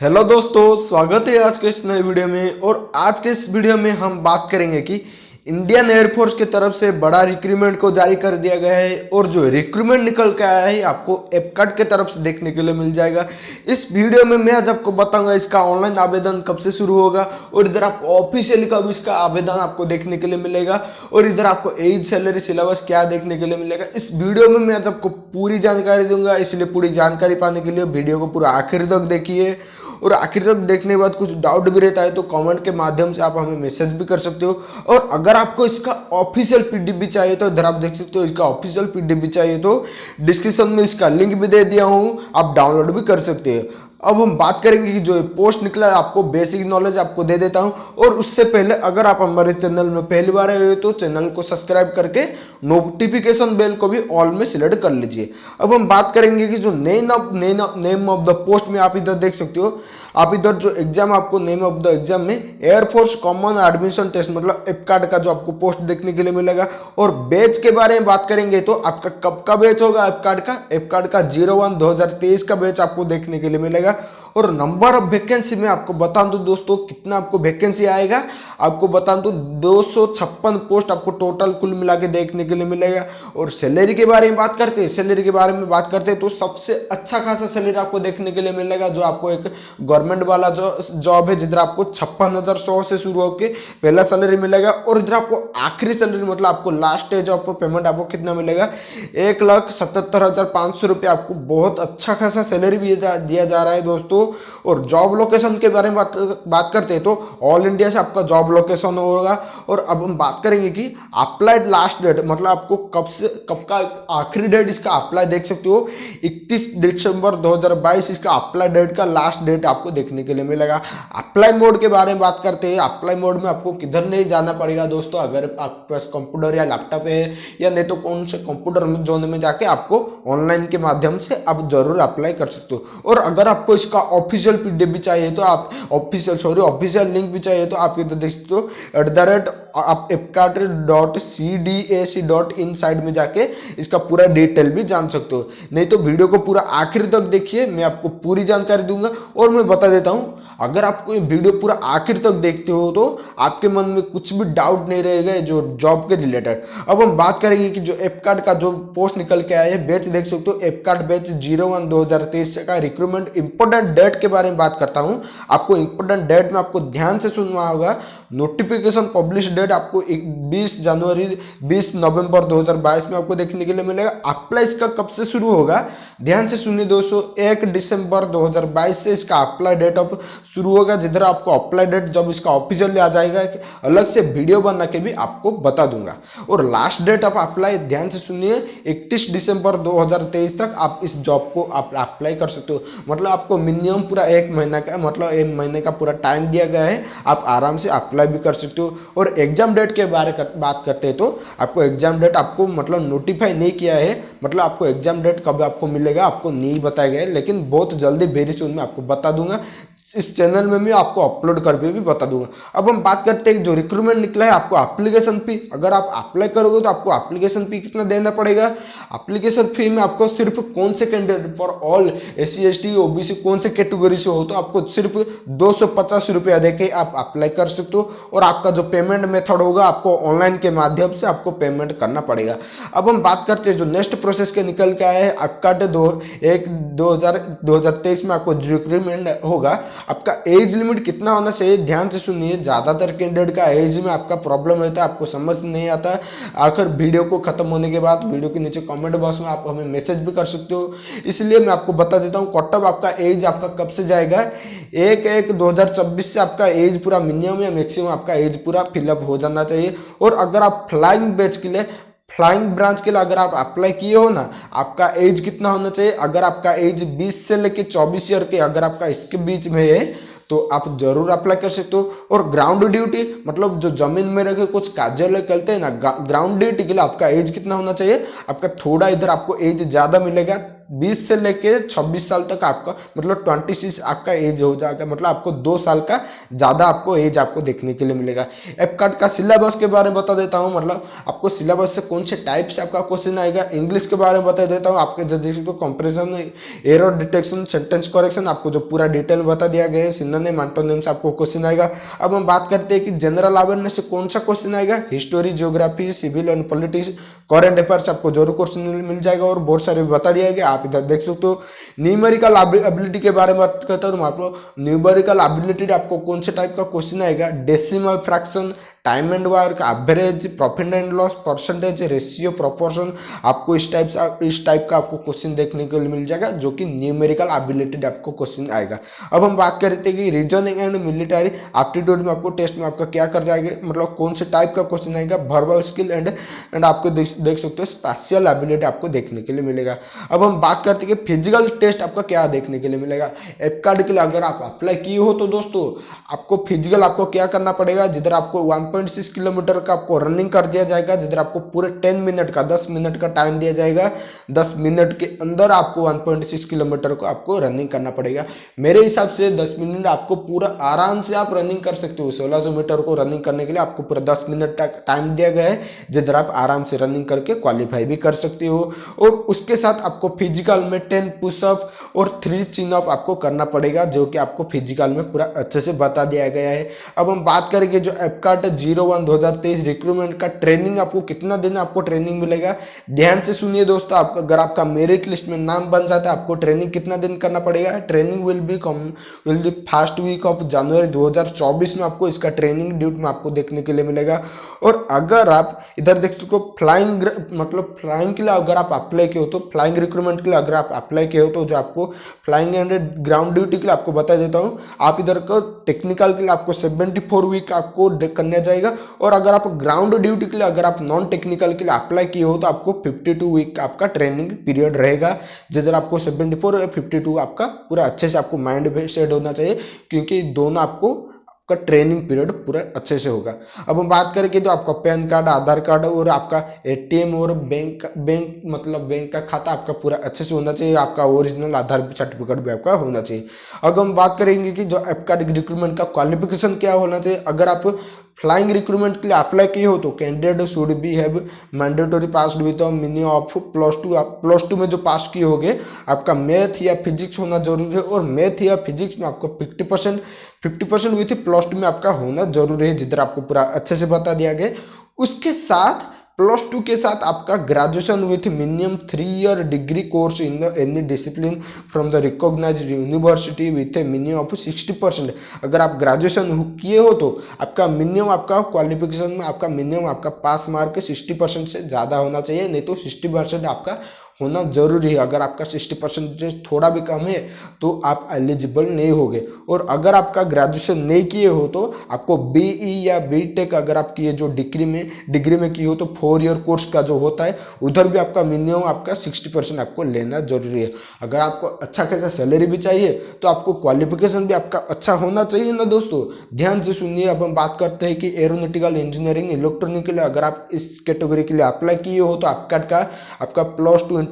Hello दोस्तों, स्वागत है आज के इस नए वीडियो में। और आज के इस वीडियो में हम बात करेंगे कि इंडियन एयरफोर्स की तरफ से बड़ा रिक्रूटमेंट को जारी कर दिया गया है और जो रिक्रूटमेंट निकल के आया है आपको एपकार्ट की तरफ से देखने के लिए मिल जाएगा। इस वीडियो में मैं आज आपको बताऊंगा इसका ऑनलाइन आवेदन कब से शुरू होगा और इधर आपको ऑफिशियली कब इसका आवेदन आपको देखने के लिए मिलेगा और इधर आपको एज सैलरी सिलेबस क्या देखने के लिए मिलेगा। इस वीडियो में मैं आज आपको पूरी जानकारी दूंगा, इसलिए पूरी जानकारी पाने के लिए वीडियो को पूरा आखिर तक देखिए। और आखिर तक देखने के बाद कुछ डाउट भी रहता है तो कमेंट के माध्यम से आप हमें मैसेज भी कर सकते हो। और अगर आपको इसका ऑफिशियल पीडीएफ चाहिए तो इधर आप देख सकते हो, इसका ऑफिशियल पीडीएफ चाहिए तो डिस्क्रिप्शन में इसका लिंक भी दे दिया हूँ, आप डाउनलोड भी कर सकते हैं। अब हम बात करेंगे कि जो पोस्ट निकला है आपको बेसिक नॉलेज आपको दे देता हूं। और उससे पहले अगर आप हमारे चैनल में पहली बार आए हो तो चैनल को सब्सक्राइब करके नोटिफिकेशन बेल को भी ऑल में सिलेक्ट कर लीजिए। अब हम बात करेंगे कि जो नेम ऑफ द पोस्ट में आप इधर देख सकते हो, आप इधर जो एग्जाम आपको नेम ऑफ द एग्जाम में एयरफोर्स कॉमन एडमिशन टेस्ट मतलब एपकार्ट का जो आपको पोस्ट देखने के लिए मिलेगा। और बैच के बारे में बात करेंगे तो आपका कब का बैच होगा एपकार्ट का 01/2023 का बैच आपको देखने के लिए मिलेगा। और नंबर ऑफ वैकेंसी में आपको बता दूं दोस्तों कितना आपको वैकेंसी आएगा, आपको बता दूं 256 पोस्ट आपको टोटल कुल मिला के देखने के लिए मिलेगा। और सैलरी के बारे में बात करते हैं तो सबसे अच्छा खासा सैलरी आपको देखने के लिए मिलेगा। जो आपको एक गवर्नमेंट वाला जो जॉब है जिधर आपको 56,100 से शुरू होकर पहला सैलरी मिलेगा। और इधर आपको आखिरी सैलरी मतलब आपको लास्ट एज ऑफ पेमेंट आपको कितना मिलेगा, 1,77,500 रुपये आपको बहुत अच्छा खासा सैलरी भी दिया जा रहा है दोस्तों। और जॉब लोकेशन के बारे में बात करते हैं तो ऑल इंडिया से आपका जॉब लोकेशन होगा। और अब हम बात करेंगे कि अप्लाइड लास्ट डेट मतलब आपको कब का आखिरी डेट इसका अप्लाई देख सकते हो, 31 दिसंबर 2022 इसका अप्लाई डेट का लास्ट डेट आपको देखने के लिए मिलेगा। अप्लाई मोड के बारे में बात करते हैं, अप्लाई मोड में आपको किधर नहीं जाना पड़ेगा दोस्तों। अगर आपके पास कंप्यूटर या लैपटॉप है या नहीं तो कौन से कंप्यूटर जोन में जाके आपको ऑनलाइन के माध्यम से आप जरूर अप्लाई कर सकते हो। और अगर आपको इसका ऑफिशियल पीडीएफ भी चाहिए तो आप ऑफिशियल लिंक भी चाहिए तो आप इधर देख सकते हो @epcart.cdac.in साइड में जाके इसका पूरा डिटेल भी जान सकते हो। नहीं तो वीडियो को पूरा आखिर तक देखिए, मैं आपको पूरी जानकारी दूंगा। और मैं बता देता हूं, अगर आपको ये वीडियो पूरा आखिर तक देखते हो तो आपके मन में कुछ भी डाउट नहीं रहेगा जो जॉब के रिलेटेड। अब हम बात करेंगे कि जो एपकार्ट का जो पोस्ट निकल के आया है बैच देख सकते हो, एपकार्ट बैच 01/2023 का रिक्रूटमेंट इंपॉर्टेंट डेट के बारे में बात करता हूं। आपको इंपॉर्टेंट डेट में आपको ध्यान से सुनना होगा। नोटिफिकेशन पब्लिश डेट आपको 20 नवंबर 2022 में आपको देखने के लिए मिलेगा। अप्लाई इसका कब से शुरू होगा, ध्यान से सुनिए दोस्तों, 1 दिसंबर 2022 से इसका अप्लाई डेट अब शुरू होगा। जिधर आपको अप्लाई डेट जब इसका ऑफिशियली आ जाएगा अलग से वीडियो बना के भी आपको बता दूंगा। और लास्ट डेट आप अप्लाई ध्यान से सुनिए, 31 दिसंबर 2023 तक आप इस जॉब को आप अप्लाई कर सकते हो। मतलब आपको मिनिमम पूरा 1 महीना का मतलब 1 महीने का पूरा टाइम दिया गया है, आप आराम से अप्लाई भी कर सकते हो। और एग्जाम डेट के बारे में बात करते हैं तो आपको एग्जाम डेट आपको मतलब नोटिफाई नहीं किया है, मतलब आपको एग्जाम डेट कब आपको मिलेगा आपको नहीं बताया गया है, लेकिन बहुत जल्दी वेरी सून में आपको बता दूंगा। इस चैनल में मैं आपको अपलोड करके भी बता दूंगा। अब हम बात करते हैं जो रिक्रूटमेंट निकला है आपको एप्लीकेशन फी, अगर आप अप्लाई करोगे तो आपको एप्लीकेशन फी कितना देना पड़ेगा। एप्लीकेशन फी में आपको सिर्फ कौन से candidate for all SC ST OBC कौन से कैटेगरी से हो तो आपको सिर्फ 250 रुपया देके आप अप्लाई कर सकते हो। और आपका जो पेमेंट मेथड होगा आपको ऑनलाइन के माध्यम से आपको पेमेंट करना पड़ेगा। अब हम बात करते हैं जो नेक्स्ट प्रोसेस के निकल के आया है आपका 1/2023 में आपको रिक्रूटमेंट होगा। आपका एज लिमिट कितना होना चाहिए, ध्यान से सुनिए। ज्यादातर कैंडिडेट का एज में आपका प्रॉब्लम रहता है, आपको समझ नहीं आता। आखिर वीडियो को खत्म होने के बाद वीडियो के नीचे कमेंट बॉक्स में आप हमें मैसेज भी कर सकते हो, इसलिए मैं आपको बता देता हूँ कट ऑफ आपका एज आपका कब से जाएगा। 1/1/2024 से आपका एज पूरा मिनिमम या मैक्सिमम आपका एज पूरा फिलअप हो जाना चाहिए। और अगर आप फ्लाइंग बैच के लिए फ्लाइंग ब्रांच के लिए अगर आप अप्लाई किए हो ना, आपका एज कितना होना चाहिए, अगर आपका एज 20 से लेके 24 ईयर के अगर आपका इसके बीच में है तो आप जरूर अप्लाई कर सकते हो। और ग्राउंड ड्यूटी मतलब जो जमीन में रह के कुछ कार्यालय करते हैं ना, ग्राउंड ड्यूटी के लिए आपका एज कितना होना चाहिए, आपका थोड़ा इधर आपको एज ज्यादा मिलेगा, 20 से लेके 26 साल तक आपका मतलब 26 आपका एज हो जाएगा, मतलब आपको 2 साल का ज़्यादा आपको एज आपको देखने के लिए मिलेगा। एपकाट का सिलेबस के बारे में बता देता हूँ, मतलब आपको सिलेबस से कौन से टाइप से आपका क्वेश्चन आएगा। इंग्लिश के बारे में बता देता हूँ, आपके जो देखिए तो comparison, error detection, sentence correction आपको जो पूरा डिटेल बता दिया गया है। सिनोनिम एंटोनिम से आपको क्वेश्चन आएगा। अब हम बात करते हैं कि जनरल अवेयरनेस से कौन सा क्वेश्चन आएगा। History, geography, civil and politics, current affairs आपको जरूर क्वेश्चन मिल जाएगा और बहुत सारे बता दिया गया। आप इधर देख सकते हो। न्यूमेरिकल एबिलिटी के बारे में बात करता हूँ, आपको न्यूमेरिकल एबिलिटी आपको कौन से टाइप का क्वेश्चन आएगा। Decimal fraction, time and work, average, profit and loss, percentage, ratio, proportion, आपको इस टाइप का आपको क्वेश्चन देखने को मिल जाएगा, जो कि न्यूमेरिकल एबिलिटी आपको क्वेश्चन आएगा। अब हम बात करते हैं कि रीजनिंग एंड मिलिट्री एप्टीट्यूड में आपको टेस्ट में आपका क्या कर जाएगा, मतलब कौन से टाइप का क्वेश्चन आएगा। वर्बल स्किल एंड आपको देख सकते हो स्पेशल एबिलिटी आपको देखने के लिए मिलेगा। अब हम बात करते हैं कि फिजिकल टेस्ट आपका क्या देखने के लिए मिलेगा। एपकार्ड के लिए अगर आप अप्लाई किए हो तो दोस्तों आपको फिजिकल आपको क्या करना पड़ेगा, जिधर आपको 1.6 किलोमीटर का आपको रनिंग कर दिया जाएगा, जिधर आपको पूरे 10 मिनट का टाइम दिया जाएगा। 10 मिनट के अंदर आपको 1.6 किलोमीटर को आपको रनिंग करना पड़ेगा। मेरे हिसाब से 10 मिनट आपको पूरा आराम से आप रनिंग कर सकते हो। 1600 मीटर को रनिंग करने के लिए आपको पूरा 10 मिनट तक टाइम दिया गया है, जिधर आप आराम से रनिंग करके क्वालिफाई भी कर सकते हो। और उसके साथ आपको फिजिकल में 10 पुशअप और 3 चिन अप आपको करना पड़ेगा, जो कि आपको फिजिकल में पूरा अच्छे से बता दिया गया है। अब हम बात करेंगे जो एपकार्ट 01/2023 रिक्रूटमेंट का ट्रेनिंग आपको कितना दिन आपको ट्रेनिंग मिलेगा। ध्यान से सुनिए दोस्तों, आप अगर आपका मेरिट लिस्ट में नाम बन जाता है आपको ट्रेनिंग कितना दिन करना पड़ेगा। Training will be first week of January 2024 में आपको इसका ट्रेनिंग ड्यूट में आपको देखने के लिए मिलेगा। और अगर आप इधर देख सकते हो फ्लाइंग, मतलब फ्लाइंग के लिए अगर आप अप्लाई किए हो तो फ्लाइंग रिक्रूटमेंट के लिए अगर आप अप्लाई किए हो तो जो आपको फ्लाइंग एंड ग्राउंड ड्यूटी के लिए आपको बता देता हूँ, आप इधर को टेक्निकल के लिए आपको 74 वीक आपको करना जाएगा। और अगर आप ग्राउंड ड्यूटी के लिए अगर आप नॉन टेक्निकल के लिए अप्लाई किए हो तो आपको 52 वीक आपका ट्रेनिंग पीरियड रहेगा, जिधर आपको 74 और 52 आपका पूरा अच्छे से आपको माइंड में सेट होना चाहिए, क्योंकि दोनों आपको का ट्रेनिंग पीरियड पूरा अच्छे से होगा। अब हम बात करें कि तो आपका पैन कार्ड, आधार कार्ड और आपका एटीएम और बैंक मतलब बैंक का खाता आपका पूरा अच्छे से होना चाहिए। आपका ओरिजिनल आधार सर्टिफिकेट भी आपका होना चाहिए। अब हम बात करेंगे कि जो आपका रिक्रूटमेंट का क्वालिफिकेशन क्या होना चाहिए। अगर आप फ्लाइंग रिक्रूटमेंट के लिए अप्लाई किए हो तो candidate should be have mandatory passed with minimum of +2। आप +2 में जो पास किए होगे आपका मैथ या फिजिक्स होना जरूरी है, और मैथ या फिजिक्स में आपको 50% विथ +2 में आपका होना जरूरी है, जिधर आपको पूरा अच्छे से बता दिया गया। उसके साथ +2 के साथ आपका graduation with minimum 3 year degree course in any discipline from the recognised university with a minimum of 60%। अगर आप ग्रेजुएशन किए हो तो आपका मिनिमम आपका क्वालिफिकेशन में आपका मिनिमम आपका पास मार्क 60% से ज़्यादा होना चाहिए, नहीं तो 60% आपका होना जरूरी है। अगर आपका 60% थोड़ा भी कम है तो आप एलिजिबल नहीं होगे। और अगर आपका ग्रेजुएशन नहीं किए हो तो आपको बीई या बीटेक अगर आप किए जो डिग्री में किए हो तो 4 ईयर कोर्स का जो होता है उधर भी आपका मिनिमम आपका 60% आपको लेना जरूरी है। अगर आपको अच्छा खासा सैलरी भी चाहिए तो आपको क्वालिफिकेशन भी आपका अच्छा होना चाहिए ना दोस्तों। ध्यान से सुनिए। अब हम बात करते हैं कि एरोनॉटिकल इंजीनियरिंग इलेक्ट्रॉनिकल अगर आप इस कैटेगरी के लिए अप्लाई किए हो तो आपका +2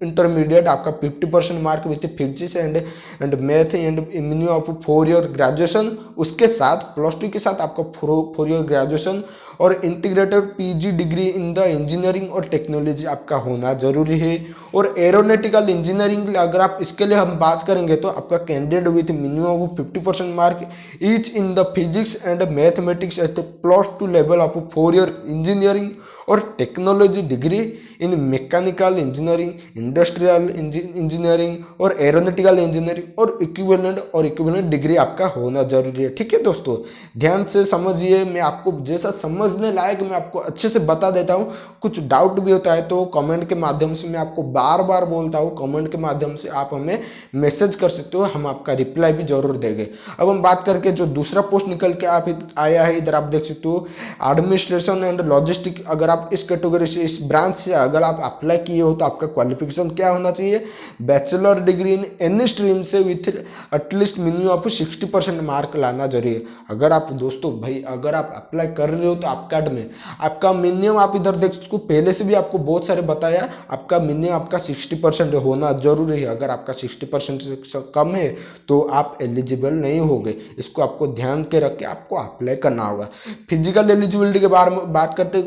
इंटरमीडिएट आपका 50% mark with physics and math and minimum of 4 year graduation. उसके साथ +2 के साथ आपका 4 ईयर ग्रेजुएशन और integrated PG degree in the engineering और टेक्नोलॉजी आपका होना जरूरी है। और एरोनॉटिकल इंजीनियरिंग अगर आप इसके लिए हम बात करेंगे तो आपका candidate with minimum of 50% mark each in the physics and mathematics at +2 level of 4 year engineering और technology degree in mechanical engineering, industrial engineering और एरोनॉटिकल इंजीनियरिंग और इक्विवेलेंट डिग्री आपका होना जरूरी है। ठीक है दोस्तों, ध्यान से समझिए। मैं आपको जैसा समझने लायक मैं आपको अच्छे से बता देता हूँ। कुछ डाउट भी होता है तो कमेंट के माध्यम से मैं आपको बार बार बोलता हूँ, कमेंट के माध्यम से आप हमें मैसेज कर सकते हो, हम आपका रिप्लाई भी जरूर देंगे। अब हम बात करके जो दूसरा पोस्ट निकल के आप आया है, इधर आप देख सकते हो एडमिनिस्ट्रेशन एंड लॉजिस्टिक। अगर आप इस कैटेगरी से इस ब्रांच से अगर आप अप्लाई किए हो तो आपका क्वालिफिकेशन एजुकेशन क्या होना चाहिए, bachelor degree in any stream से with at least minimum of 60% mark लाना जरूरी है। अगर आप दोस्तों भाई अगर आप अप्लाई कर रहे हो तो आपका में आपका मिनिमम, आप इधर देख सकते हो पहले से भी आपको बहुत सारे बताया, आपका मिनिमम आपका 60% होना जरूरी है। अगर आपका 60% से कम है तो आप एलिजिबल नहीं होगे, इसको आपको ध्यान के रख के आपको अप्लाई करना होगा। फिजिकल एलिजिबिलिटी के बारे में बात करते हैं,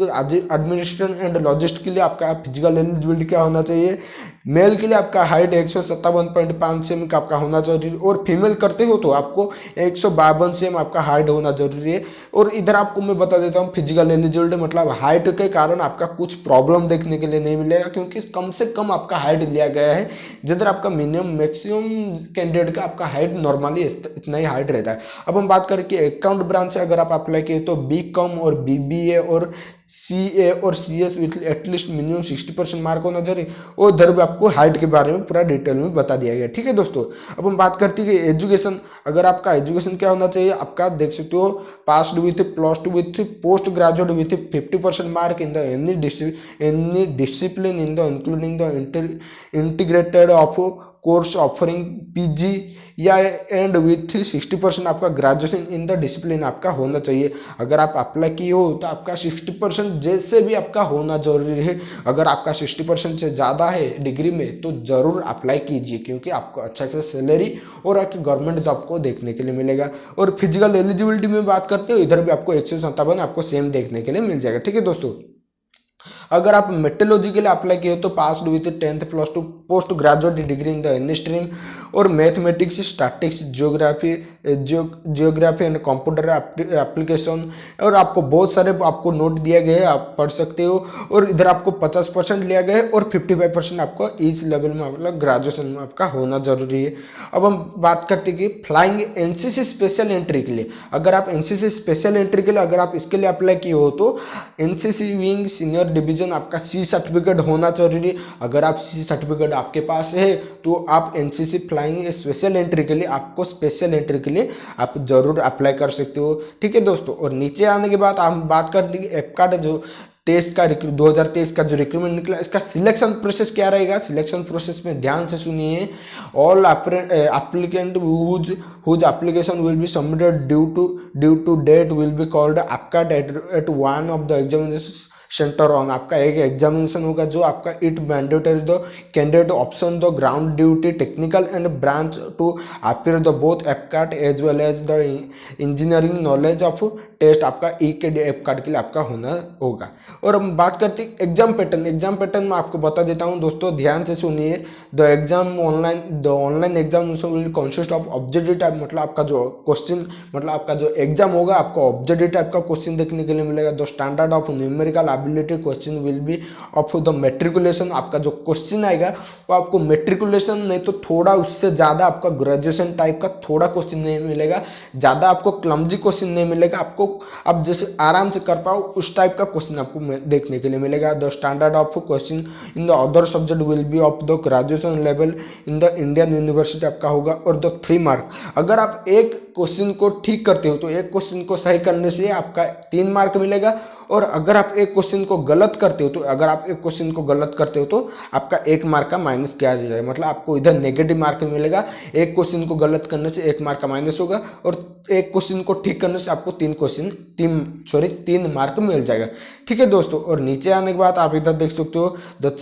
एडमिनिस्ट्रेशन एंड लॉजिस्ट के लिए आपका फिजिकल एलिजिबिलिटी क्या होना चाहिए, मेल के लिए आपका हाइट 157.5 सेमी का आपका होना जरूरी है, और फीमेल करते हो तो आपको 152 सेम आपका हाइट होना जरूरी है। और इधर आपको मैं बता देता हूँ फिजिकल एलिजिबिलिटी मतलब हाइट के कारण आपका कुछ प्रॉब्लम देखने के लिए नहीं मिलेगा, क्योंकि कम से कम आपका हाइट लिया गया है, जिधर आपका मिनिमम मैक्सिमम कैंडिडेट का आपका हाइट नॉर्मली इतना ही हाइट रहता है। अब हम बात करें कि अकाउंट ब्रांच से अगर आप अप्लाई किए तो BCom और BBA और CA और CS with at least minimum 60% mark होना जरूरी, और इधर भी आपको हाइट के बारे में पूरा डिटेल में बता दिया गया। ठीक है दोस्तों, अब हम बात करते हैं कि एजुकेशन, अगर आपका एजुकेशन क्या होना चाहिए, आपका देख सकते हो passed with +2 with post graduate with 50% mark in the any discipline in the including the integrated of course offering PG या एंड विथ 60% आपका ग्रेजुएशन इन द डिसिप्लिन आपका होना चाहिए। अगर आप अप्लाई किए हो तो आपका 60% जैसे भी आपका होना जरूरी है। अगर आपका 60% से ज़्यादा है डिग्री में तो ज़रूर अप्लाई कीजिए, क्योंकि आपको अच्छा खासा सैलरी और आपकी गवर्नमेंट जॉब को देखने के लिए मिलेगा। और फिजिकल एलिजिबिलिटी में बात करते हो, इधर भी आपको 157 आपको सेम देखने के लिए मिल जाएगा। ठीक है दोस्तों, अगर आप मेट्रोलॉजी के लिए अप्लाई किए तो pass with 10th +2 post graduate degree in the any stream, और mathematics statics geography and computer application, और आपको बहुत सारे आपको नोट दिया गया है, आप पढ़ सकते हो। और इधर आपको 50% लिया गया है और 55% आपको इस लेवल में मतलब ग्रेजुएशन में आपका होना जरूरी है। अब हम बात करते हैं कि फ्लाइंग NCC स्पेशल एंट्री के लिए, अगर आप NCC स्पेशल एंट्री के लिए अगर आप इसके लिए अप्लाई किए हो तो NCC विंग सीनियर डिवीजन आपका C सर्टिफिकेट होना जरूरी है। अगर आप C सर्टिफिकेट आपके पास है तो आप NCC फ्लाइंग स्पेशल एंट्री के लिए आपको स्पेशल एंट्री के लिए आप जरूर अप्लाई कर सकते हो। ठीक है दोस्तों, और नीचे आने के बाद हम बात कर देंगे एपकार्ट जो टेस्ट का 2023 का जो रिक्रूटमेंट निकला, इसका सिलेक्शन प्रोसेस क्या रहेगा। सिलेक्शन प्रोसेस में ध्यान से सुनिए, all applicant whose application will be submitted due to date will be called AFCAT at one of the examination centre on, आपका एक एग्जामिनेशन होगा जो आपका it mandatory the candidate option the ground duty technical and branch to appear the both AFCAT as well as the engineering knowledge of test आपका के एपकार्ट के लिए आपका होना होगा। और हम बात करते हैं एग्जाम पैटर्न। एग्जाम पैटर्न में आपको बता देता हूं दोस्तों, ध्यान से सुनिए। The online examination will consist of objective type, मतलब आपका जो क्वेश्चन मतलब आपका जो एग्जाम होगा आपको ऑब्जेक्टिव टाइप का क्वेश्चन देखने के लिए मिलेगा। The standard of numerical ability question will be of the matriculation, आपका जो क्वेश्चन आएगा वो आपको मेट्रिकुलेशन नहीं तो थोड़ा उससे ज़्यादा आपका ग्रेजुएशन टाइप का थोड़ा क्वेश्चन नहीं मिलेगा, ज़्यादा आपको क्लमजी क्वेश्चन नहीं मिलेगा, आपको आप जैसे आराम से कर पाओ उस टाइप का क्वेश्चन आपको देखने के लिए मिलेगा। The standard of question in the other subject will be of the graduation level in the Indian university आपका होगा। और द 3 मार्क, अगर आप एक क्वेश्चन को ठीक करते हो तो एक क्वेश्चन को सही करने से आपका 3 मार्क मिलेगा, और अगर आप एक क्वेश्चन को गलत करते हो तो आपका 1 मार्क का माइनस किया जाएगा, मतलब आपको इधर नेगेटिव मार्क मिलेगा। एक क्वेश्चन को गलत करने से 1 मार्क का माइनस होगा, और एक क्वेश्चन को ठीक करने से आपको 3 मार्क मिल जाएगा। ठीक है दोस्तों, और नीचे आने के बाद आप इधर देख सकते हो the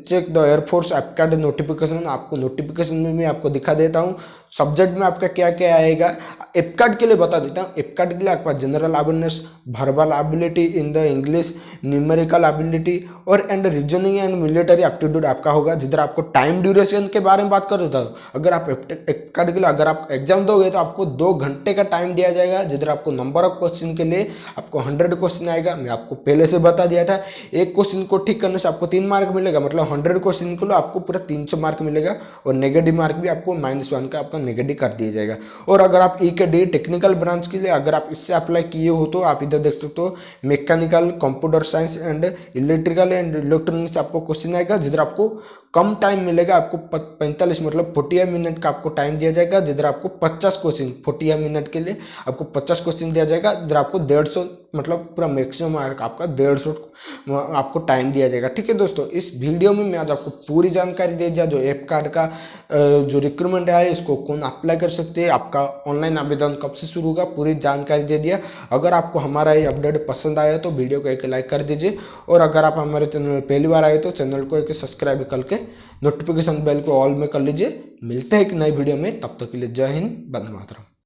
check the air force AFCAT notification, आपको नोटिफिकेशन में भी आपको दिखा देता हूँ सब्जेक्ट में आपका क्या क्या आएगा। एपकार्ट के लिए बता देता हूँ, एपकार्ट के लिए आपका general awareness, verbal ability in the English, numerical ability और and reasoning and military aptitude आपका होगा, जिधर आपको टाइम ड्यूरेशन के बारे में बात कर देता हूँ। अगर आप एपकार्ट के लिए अगर आप एग्जाम दोगे तो आपको 2 घंटे का टाइम दिया जाएगा, जिधर आपको नंबर ऑफ क्वेश्चन के लिए आपको 100 क्वेश्चन आएगा। मैं आपको पहले से बता दिया था, एक क्वेश्चन को ठीक करने से आपको 3 मार्क मिलेगा, मतलब 100 क्वेश्चन के लिए आपको पूरा 300 मार्क मिलेगा, और नेगेटिव मार्क भी आपको -1 का आपका नेगेटिव कर दिया जाएगा। और अगर आप EKD टेक्निकल ब्रांच के लिए अगर आप इससे अप्लाई किए हो तो आप इधर देख सकते हो mechanical, computer science and electrical and electronics आपको क्वेश्चन आएगा, जिधर आपको कम टाइम मिलेगा, आपको 45 मतलब 45 मिनट का आपको टाइम दिया जाएगा, जिधर आपको 50 क्वेश्चन 45 मिनट के लिए आपको 50 क्वेश्चन दिया जाएगा, जिधर आपको मतलब पूरा मैक्सिमम मार्क आपका 150 आपको टाइम दिया जाएगा। ठीक है दोस्तों, इस वीडियो में मैं आज आपको पूरी जानकारी दे दिया, जो ऐप कार्ड का जो रिक्रूटमेंट है इसको कौन अप्लाई कर सकते हैं, आपका ऑनलाइन आवेदन कब से शुरू होगा, पूरी जानकारी दे दिया। अगर आपको हमारा ये अपडेट पसंद आया तो वीडियो को एक लाइक कर दीजिए, और अगर आप हमारे चैनल में पहली बार आए तो चैनल को एक सब्सक्राइब करके नोटिफिकेशन बेल को ऑल में कर लीजिए। मिलते हैं एक नई वीडियो में, तब तक के लिए जय हिंद, वंदे मातरम।